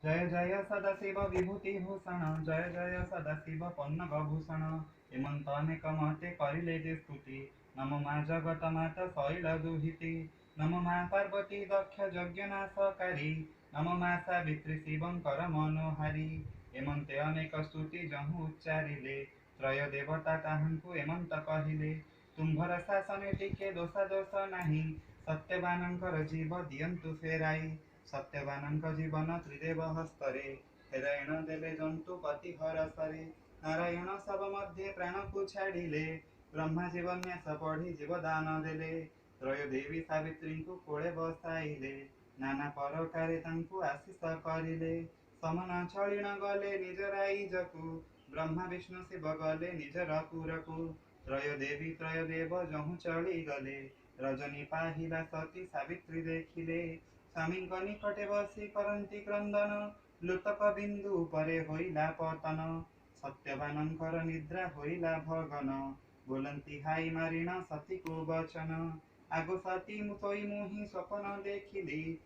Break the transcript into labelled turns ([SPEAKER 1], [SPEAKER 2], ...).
[SPEAKER 1] जय जय सदाशिव विभूति भूषण, जय जय सदाशिव पन्नग भूषण। हेमंत अनेक महते करिले जे स्तुति, नमो मा जगत माता शैल दुहिति। नमो मा पार्वती दक्ष यज्ञ नाशकारी, नमो मा सावित्री शिवंकर मनोहारी। हेमंते अनेक स्तुति जहु उच्चारिले, त्रय देवता ताहांकु हेमंत कहिले। तुम्भर शासने टिके दोषा दोष नाही, सत्यवानंकर जीव दियंतु फेराई। सत्यवानंक जीवन त्रिदेव हस्तरे, हेरायण देले जंतु पति हरसरे। नारायण सब मध्ये प्राण को छाड़िले, ब्रह्मा जीवन्यास पढ़ी जीवदान देले। त्रय देवी सावित्री को कोले बसाइले, नाना प्रकारे तांकु आशीष करिले। समन छलिण गले निज राइजकु, ब्रह्मा विष्णु शिव गले निज रपुरकु। त्रय देवी त्रय देव जहु चली गले, रजनी पाहिला सती सावित्री देखिले। स्वामीଙ୍କ ନିକଟେ ବସି କରନ୍ତି କ୍ରନ୍ଦନ, ଲୁତକ ବିନ୍ଦୁ ଉପରେ ହୋଇଲା ପତନ। ସତ୍ୟବାନଙ୍କର ନିଦ୍ରା ହୋଇଲା ଭଗନ, ବୋଲନ୍ତି ହାଇ ମାରିଣ ସତୀକୁ ବଚନ। ଆଗୁ ସତୀ ଶୋଇ ମୁହିଁ ସ୍ୱପନ ଦେଖିଲି,